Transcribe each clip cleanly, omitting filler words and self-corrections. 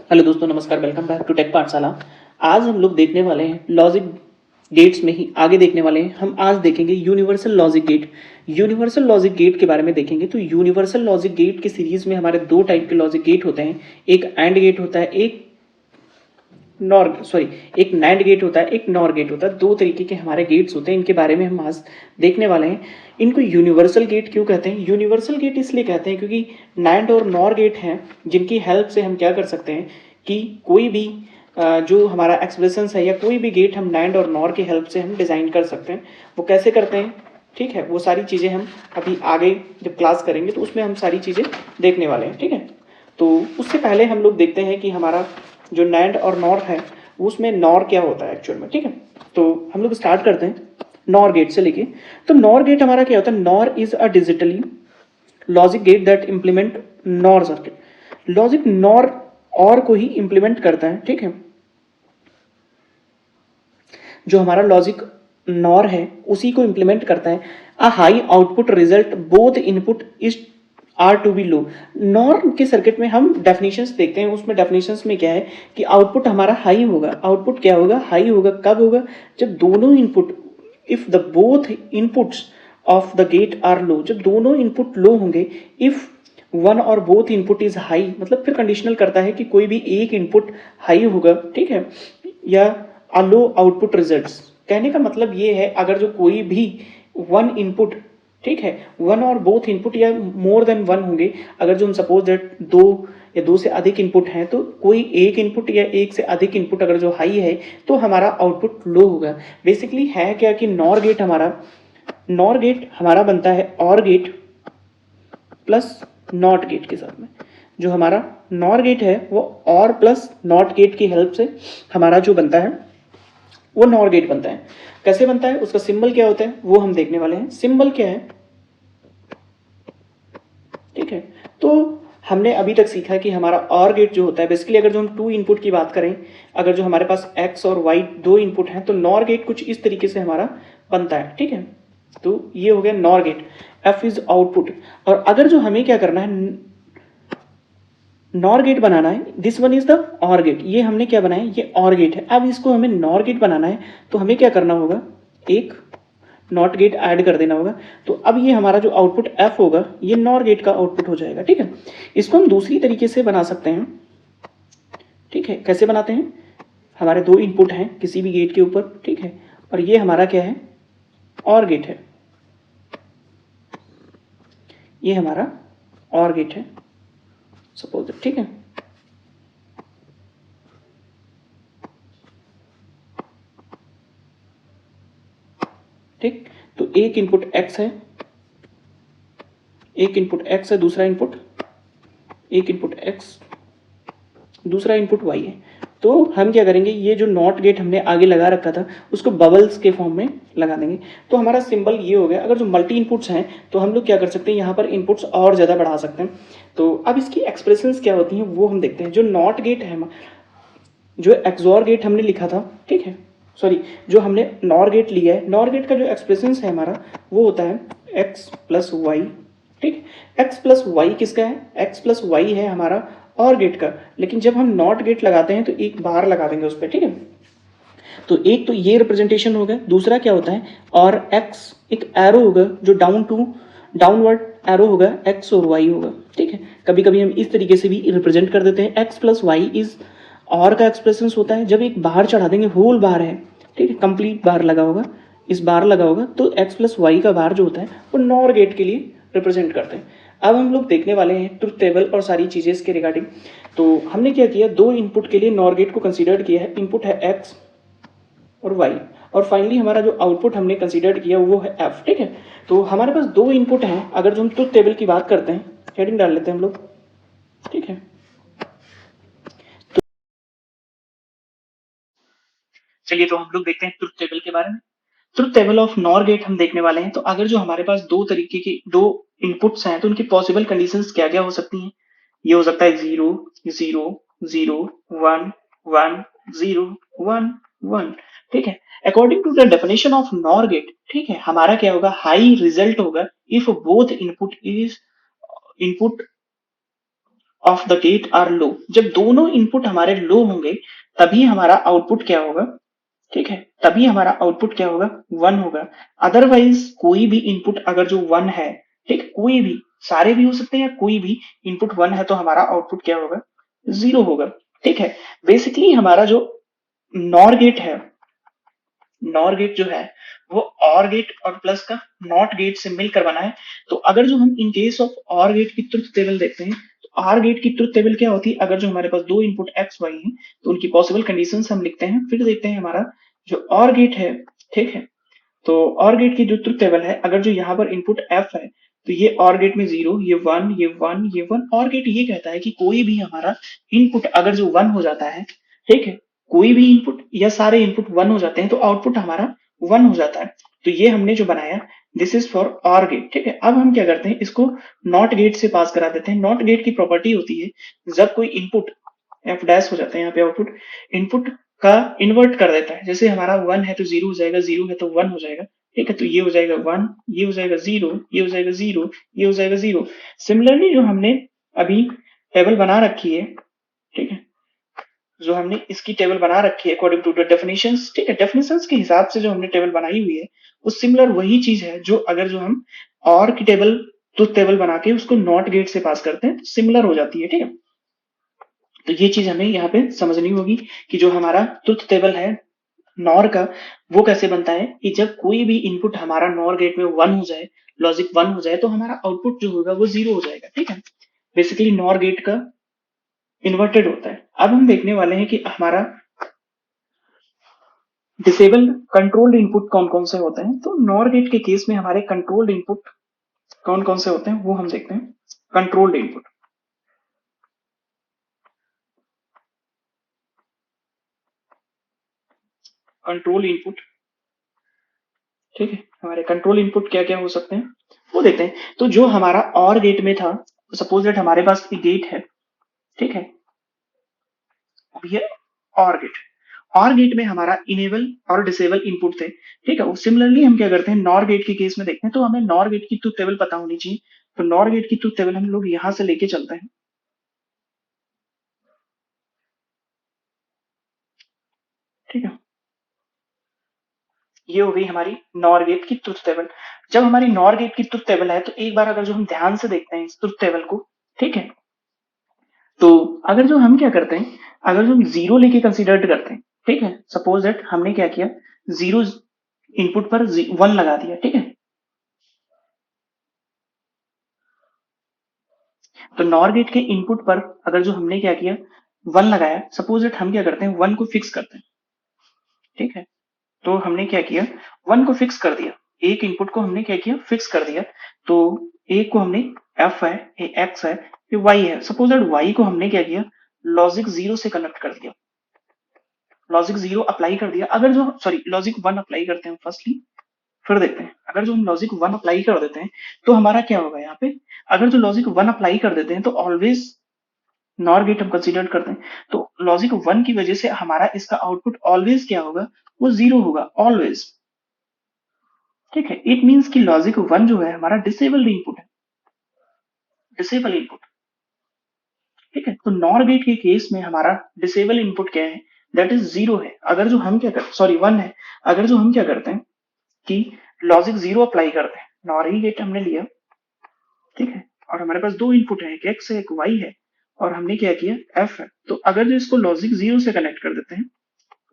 Hello दोस्तों, नमस्कार। Welcome back to take पाठशाला। आज हम लोग देखने वाले हैं लॉजिक गेट्स में ही आगे देखने वाले हैं। हम आज देखेंगे universal logic gate. Universal logic gate के बारे में देखेंगे। तो यूनिवर्सल लॉजिक गेट की सीरीज में हमारे दो टाइप के लॉजिक गेट होते हैं। एक एंड गेट होता है, एक नैंड गेट होता है, एक नॉर गेट होता है। दो तरीके के हमारे गेट्स होते हैं। इनके बारे में हम आज देखने वाले हैं। इनको यूनिवर्सल गेट क्यों कहते हैं? यूनिवर्सल गेट इसलिए कहते हैं क्योंकि नैंड और नॉर गेट हैं जिनकी हेल्प से हम क्या कर सकते हैं कि कोई भी जो हमारा एक्सप्रेशन है या कोई भी गेट हम नैंड और नॉर की हेल्प से हम डिज़ाइन कर सकते हैं। वो कैसे करते हैं, ठीक है, वो सारी चीज़ें हम अभी आगे जब क्लास करेंगे तो उसमें हम सारी चीज़ें देखने वाले हैं, ठीक है। तो उससे पहले हम लोग देखते हैं कि हमारा जो नैंड और नॉर है उसमें नॉर क्या होता है एक्चुअल में, ठीक है। तो हम लोग स्टार्ट करते हैं नॉर गेट से लेके। तो नॉर गेट हमारा क्या होता है? Nor is a digitally logic get that implement nor circuit. Logic nor और को ही इम्प्लीमेंट करता है, ठीक है। जो हमारा लॉजिक नॉर है उसी को इम्प्लीमेंट करता है। A high output result both input is are to be low. NOR के सर्किट में हम डेफिनेशंस देखते हैं। उसमें डेफिनेशंस में क्या है कि आउटपुट हमारा हाई होगा। आउटपुट क्या होगा? हाई होगा। कब होगा? जब दोनों input, if the both inputs of the gate are low, जब दोनों इनपुट लो होंगे। इफ वन और बोथ इनपुट इज हाई, मतलब फिर कंडीशनल करता है कि कोई भी एक इनपुट हाई होगा, ठीक है, या अ लो आउटपुट रिजल्ट्स। कहने का मतलब ये है अगर जो कोई भी वन इनपुट, ठीक है, वन और बोथ इनपुट या मोर देन वन होंगे। अगर जो हम सपोज दैट दो या दो से अधिक इनपुट हैं तो कोई एक इनपुट या एक से अधिक इनपुट अगर जो हाई है तो हमारा आउटपुट लो होगा। बेसिकली है क्या कि नॉर गेट हमारा बनता है और गेट प्लस नॉट गेट के साथ में। जो हमारा नॉर गेट है वो और प्लस नॉट गेट की हेल्प से हमारा जो बनता है वो नॉर गेट बनता है। कैसे बनता है, उसका सिंबल क्या होता है वो हम देखने वाले हैं। सिंबल क्या है, ठीक है। तो हमने अभी तक सीखा है कि हमारा और गेट जो होता है, बेसिकली अगर जो हम टू इनपुट की बात करें, अगर जो हमारे पास एक्स और वाई दो इनपुट हैं तो नॉर गेट कुछ इस तरीके से हमारा बनता है, ठीक है। तो ये हो गया NOR gate. F is output. और अगर जो हमें क्या करना है, नॉर गेट बनाना है, दिस वन इज द और गेट। ये हमने क्या बनाया, ये और गेट है। अब इसको हमें नॉर गेट बनाना है तो हमें क्या करना होगा, एक नॉट गेट ऐड कर देना होगा। तो अब ये हमारा जो आउटपुट एफ होगा ये नॉर गेट का आउटपुट हो जाएगा, ठीक है। इसको हम दूसरी तरीके से बना सकते हैं, ठीक है। कैसे बनाते हैं? हमारे दो इनपुट हैं किसी भी गेट के ऊपर, ठीक है, और ये हमारा क्या है, और गेट है। ये हमारा और गेट है सपोज, ठीक है। ठीक, तो एक इनपुट x है, एक इनपुट x है, दूसरा इनपुट, एक इनपुट x, दूसरा इनपुट y है। तो हम क्या करेंगे, ये जो नॉट गेट हमने आगे लगा रखा था उसको बबल्स के फॉर्म में लगा देंगे। तो हमारा सिंबल ये हो गया। अगर जो मल्टी इनपुट्स हैं तो हम लोग क्या कर सकते हैं, यहाँ पर इनपुट्स और ज़्यादा बढ़ा सकते हैं। तो अब इसकी एक्सप्रेशंस क्या होती हैं वो हम देखते हैं। जो नॉट गेट है, जो एक्सॉर गेट हमने लिखा था, ठीक है, सॉरी, जो हमने नॉर गेट लिया है, नॉर गेट का जो एक्सप्रेशन है हमारा वो होता है एक्स प्लस वाई, ठीक। एक्स प्लस वाई किसका है? एक्स प्लस वाई है हमारा और गेट का। लेकिन जब हम नॉट गेट लगाते हैं तो एक बार लगा देंगे उस पर, ठीक है। तो एक तो ये रिप्रेजेंटेशन हो गया। दूसरा क्या होता है, और एक्स एक एरो होगा जो डाउनवर्ड एरो होगा, एक्स और वाई होगा, ठीक है। कभी कभी हम इस तरीके से भी रिप्रेजेंट कर देते हैं। एक्स प्लस वाई इज और का एक्सप्रेशन होता है जब एक बार चढ़ा देंगे, होल बार है, ठीक है, कंप्लीट बार लगा होगा, इस बार लगा होगा तो एक्स प्लस वाई का बार जो होता है वो नॉर गेट के लिए रिप्रेजेंट करते हैं। अब हम लोग देखने वाले हैं ट्रुथ टेबल और सारी चीज़ें इसके रिगार्डिंग। तो हमने क्या किया, दो इनपुट के लिए नॉर गेट को कंसीडर किया है। इनपुट है एक्स और वाई, और फाइनली हमारा जो आउटपुट हमने कंसीडर किया वो है एफ, ठीक है। तो हमारे पास दो इनपुट हैं। अगर जो हम ट्रुथ टेबल की बात करते हैं, हेडिंग डाल लेते हैं हम लोग, ठीक है। चलिए तो हम लोग देखते हैं ट्रुथ टेबल के बारे में। Truth table of NOR gate हम देखने वाले हैं। तो अगर जो हमारे पास दो तरीके की दो इनपुट्स हैं तो उनकी पॉसिबल कंडीशंस क्या क्या हो सकती हैं। ये हो सकता है 0 0 0 1 1 0 1 1, ठीक है। According to the definition of NOR gate, ठीक है, हमारा क्या होगा, हाई रिजल्ट होगा if both input of the gate are low, जब दोनों इनपुट हमारे लो होंगे तभी हमारा आउटपुट क्या होगा, ठीक है, तभी हमारा आउटपुट क्या होगा, 1 होगा। अदरवाइज कोई भी इनपुट अगर जो 1 है, ठीक, कोई भी, सारे भी हो सकते हैं या कोई भी इनपुट 1 है तो हमारा आउटपुट क्या होगा, 0 होगा। ठीक है, बेसिकली हमारा जो नॉर गेट है, नॉर गेट जो है वो और गेट और प्लस का नॉट गेट से मिलकर बना है। तो अगर जो हम इन केस ऑफ और गेट की ट्रुथ टेबल देखते हैं तो आर गेट की ट्रुथ टेबल क्या होती है, अगर जो हमारे पास दो इनपुट एक्स वाई हैं तो उनकी पॉसिबल कंडीशंस हम लिखते हैं, फिर देखते हैं हमारा जो और गेट है, ठीक है, तो और गेट की जो ट्रुथ टेबल है, अगर जो यहाँ पर इनपुट एफ है तो ये और गेट में 0, ये 1, ये 1, ये 1, और गेट ये कहता है कि कोई भी हमारा इनपुट अगर जो 1 हो जाता है, ठीक है, कोई भी इनपुट या सारे इनपुट 1 हो जाते हैं तो आउटपुट हमारा 1 हो जाता है। तो ये हमने जो बनाया दिस इज फॉर और गेट। ठीक है, अब हम क्या करते हैं, इसको नॉट गेट से पास करा देते हैं। नॉट गेट की प्रॉपर्टी होती है जब कोई इनपुट एफ डैश हो जाता है, यहाँ पे आउटपुट इनपुट का इन्वर्ट कर देता है, जैसे हमारा 1 है तो 0 हो जाएगा, 0 है तो 1 हो जाएगा। ठीक है, तो ये हो जाएगा 1, ये हो जाएगा 0, ये हो जाएगा 0, ये हो जाएगा 0। सिमिलरली जो हमने अभी टेबल बना रखी है, ठीक है, जो हमने इसकी टेबल बना रखी है अकॉर्डिंग टू द डेफिनेशंस, ठीक है, डेफिनेशंस के हिसाब से जो हमने टेबल बनाई हुई है वो सिमिलर वही चीज है जो अगर जो हम और की टेबल ट्रुथ टेबल बना के उसको नॉट गेट से पास करते हैं तो सिमिलर हो जाती है। ठीक है, तो ये चीज हमें यहाँ पे समझनी होगी कि जो हमारा ट्रुथ टेबल है नॉर का वो कैसे बनता है कि जब कोई भी इनपुट हमारा नॉर गेट में 1 हो जाए, लॉजिक 1 हो जाए तो हमारा आउटपुट जो होगा वो 0 हो जाएगा। ठीक है, बेसिकली नॉर गेट का इन्वर्टेड होता है। अब हम देखने वाले हैं कि हमारा डिसेबल कंट्रोल्ड इनपुट कौन कौन से होते हैं। तो नॉर गेट के केस में हमारे कंट्रोल्ड इनपुट कौन कौन से होते हैं वो हम देखते हैं। कंट्रोल्ड इनपुट, कंट्रोल इनपुट, ठीक है, हमारे कंट्रोल इनपुट क्या क्या हो सकते हैं वो देखते हैं। तो जो हमारा और गेट में था, सपोज दैट हमारे पास एक गेट है, ठीक है, अब ये और गेट, और गेट में हमारा इनेबल और डिसेबल इनपुट थे। ठीक है, वो सिमिलरली हम क्या करते हैं नॉर गेट के केस में देखते हैं। तो हमें नॉर गेट की ट्रुथ टेबल पता होनी चाहिए। तो नॉर गेट की ट्रुथ टेबल हम लोग यहां से लेके चलते हैं। ठीक है, ये हो गई हमारी नॉर गेट की ट्रुथ टेबल। जब हमारी नॉर गेट की ट्रुथ टेबल है तो एक बार अगर जो हम ध्यान से देखते हैं इस ट्रुथ टेबल को, ठीक है, तो अगर जो हम क्या करते हैं, अगर जो हम जीरो लेके कंसिडर करते हैं, ठीक है, सपोज दैट हमने क्या किया, जीरो इनपुट पर 1 लगा दिया। ठीक है, तो नॉर गेट के इनपुट पर अगर जो हमने क्या किया 1 लगाया, सपोज दैट हम क्या करते हैं 1 को फिक्स करते हैं। ठीक है, तो हमने क्या किया 1 को फिक्स कर दिया, एक इनपुट को हमने क्या किया फिक्स कर दिया। तो एक को हमने एफ है, ये एक्स है, ये वाई है। सपोज दैट वाई को हमने क्या किया लॉजिक 0 से कनेक्ट कर दिया, लॉजिक 0 अप्लाई कर दिया। अगर जो सॉरी लॉजिक 1 अप्लाई करते हैं फर्स्टली, फिर देखते हैं। अगर जो हम लॉजिक 1 अप्लाई कर देते हैं तो हमारा क्या होगा यहाँ पे, अगर जो लॉजिक 1 अप्लाई कर देते हैं तो ऑलवेज नॉर गेट हम कंसिडर करते हैं, तो लॉजिक 1 की वजह से हमारा इसका आउटपुट ऑलवेज क्या होगा, वो 0 होगा ऑलवेज। ठीक है, इट मींस कि लॉजिक 1 जो है हमारा डिसेबल्ड इनपुट है, डिसेबल इनपुट। ठीक है, तो नॉर गेट के केस में हमारा डिसेबल इनपुट क्या है, दैट इज 0 है। अगर जो हम क्या करते, सॉरी 1 है, अगर जो हम क्या करते हैं कि लॉजिक 0 अप्लाई करते हैं, नॉर ही गेट हमने लिया, ठीक है, और हमारे पास दो इनपुट है, एक एक्स है एक वाई है, और हमने क्या किया एफ है। तो अगर जो इसको लॉजिक 0 से कनेक्ट कर देते हैं,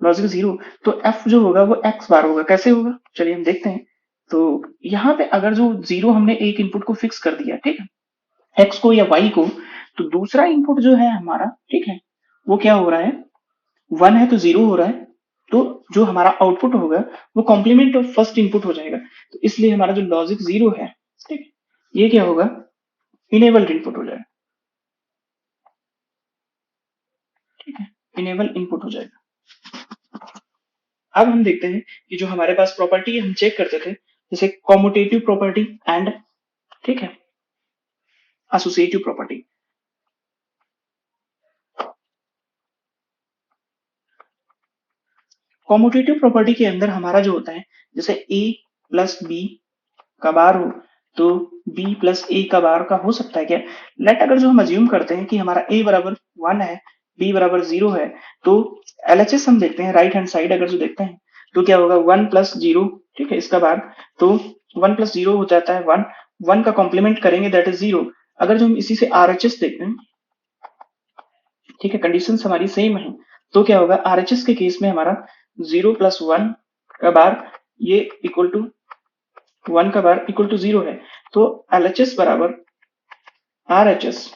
लॉजिक 0, तो एफ जो होगा वो एक्स बार होगा। कैसे होगा चलिए हम देखते हैं। तो यहाँ पे अगर जो 0 हमने एक इनपुट को फिक्स कर दिया, ठीक है, एक्स को या वाई को, तो दूसरा इनपुट जो है हमारा, ठीक है, वो क्या हो रहा है 1 है तो 0 हो रहा है। तो जो हमारा आउटपुट होगा वो कॉम्प्लीमेंट ऑफ फर्स्ट इनपुट हो जाएगा। तो इसलिए हमारा जो लॉजिक 0 है, ठीक है, ये क्या होगा इनेबल्ड इनपुट हो जाएगा। ठीक है, इनेबल इनपुट हो जाएगा। अब हम देखते हैं कि जो हमारे पास प्रॉपर्टी हम चेक करते थे, जैसे कॉम्यूटेटिव प्रॉपर्टी एंड, ठीक है, एसोसिएटिव प्रॉपर्टी। कॉम्यूटेटिव प्रॉपर्टी के अंदर हमारा जो होता है, जैसे ए प्लस बी का बार हो तो b प्लस a का बार का हो सकता है क्या? लेट अगर जो हम अज्यूम करते हैं कि हमारा a बराबर 1 है, b बराबर 0 है, तो LHS हम देखते हैं राइट हैंड साइड अगर जो देखते हैं तो क्या होगा 1 प्लस 0, ठीक है, इसका बार तो 1 प्लस 0 हो जाता है 1, 1 का कॉम्प्लीमेंट करेंगे दैट इज 0। अगर जो हम इसी से RHS देखते हैं, ठीक है, कंडीशंस हमारी सेम है, तो क्या होगा RHS के केस में हमारा 0 प्लस 1 का बार ये इक्वल टू 1 का बार इक्वल टू 0 है, तो LHS बराबर RHS,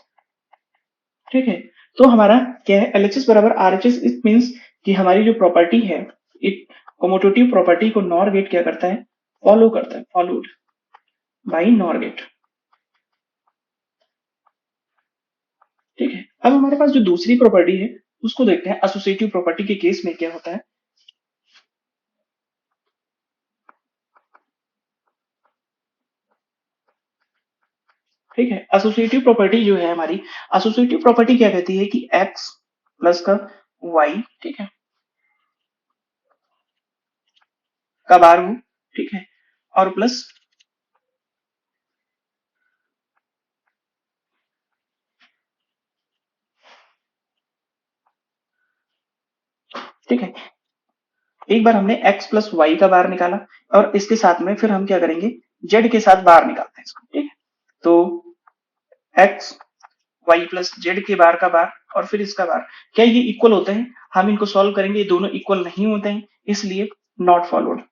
ठीक है। तो हमारा क्या है LHS बराबर RHS, इट मीन्स कि हमारी जो प्रॉपर्टी है, इट कमोटेटिव प्रॉपर्टी को नॉर गेट क्या करता है, फॉलो करता है, फॉलोड बाई नॉर गेट, ठीक है। अब हमारे पास जो दूसरी प्रॉपर्टी है उसको देखते हैं, एसोसिएटिव प्रॉपर्टी के केस में क्या होता है, ठीक है। एसोसिएटिव प्रॉपर्टी जो है हमारी, एसोसिएटिव प्रॉपर्टी क्या कहती है कि x प्लस का y, ठीक है, का बार हो, ठीक है, और प्लस, ठीक है, एक बार हमने x प्लस वाई का बार निकाला और इसके साथ में फिर हम क्या करेंगे z के साथ बार निकालते हैं इसको, ठीक है। तो x y प्लस जेड के बार का बार और फिर इसका बार, क्या ये इक्वल होते हैं? हम इनको सॉल्व करेंगे, ये दोनों इक्वल नहीं होते हैं, इसलिए not followed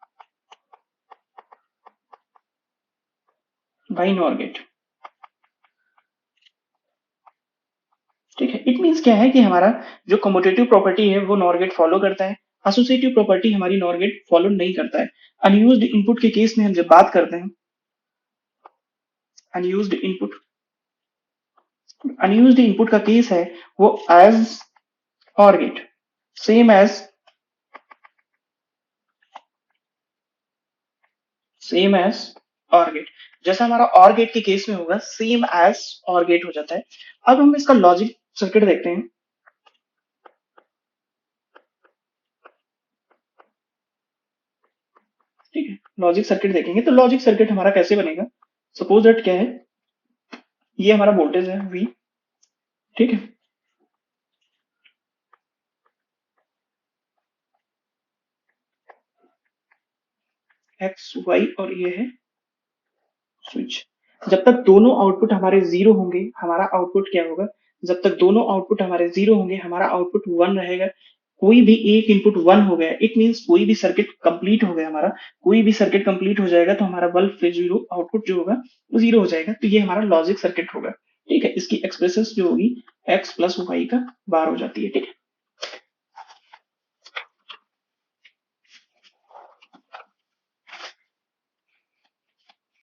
by NOR gate, ठीक है। इट मीन्स क्या है कि हमारा जो कम्यूटेटिव प्रॉपर्टी है वो नॉर गेट फॉलो करता है, एसोसिएटिव प्रॉपर्टी हमारी नॉर गेट फॉलो नहीं करता है। अनयूज्ड इनपुट के केस में हम जब बात करते हैं, अनयूज्ड इनपुट, अनयूज्ड इनपुट का केस है वो as OR gate, same as, same as OR gate, जैसा हमारा और गेट के केस में होगा सेम एज और गेट हो जाता है। अब हम इसका लॉजिक सर्किट देखते हैं, ठीक है। लॉजिक सर्किट देखेंगे तो लॉजिक सर्किट हमारा कैसे बनेगा, सपोज दैट क्या है, ये हमारा वोल्टेज है V, ठीक है, एक्स वाई और ये है स्विच। जब तक दोनों आउटपुट हमारे जीरो होंगे हमारा आउटपुट क्या होगा, जब तक दोनों आउटपुट हमारे जीरो होंगे हमारा आउटपुट वन रहेगा। कोई भी एक इनपुट वन हो गया इट मींस कोई भी सर्किट कंप्लीट हो गया हमारा, कोई भी सर्किट कंप्लीट हो जाएगा तो हमारा बल्ब पे जीरो आउटपुट जो होगा वो जीरो हो जाएगा, तो ये हमारा लॉजिक सर्किट होगा, ठीक है। इसकी एक्सप्रेशन जो होगी एक्स प्लस वाई का बार हो जाती है, ठीक है।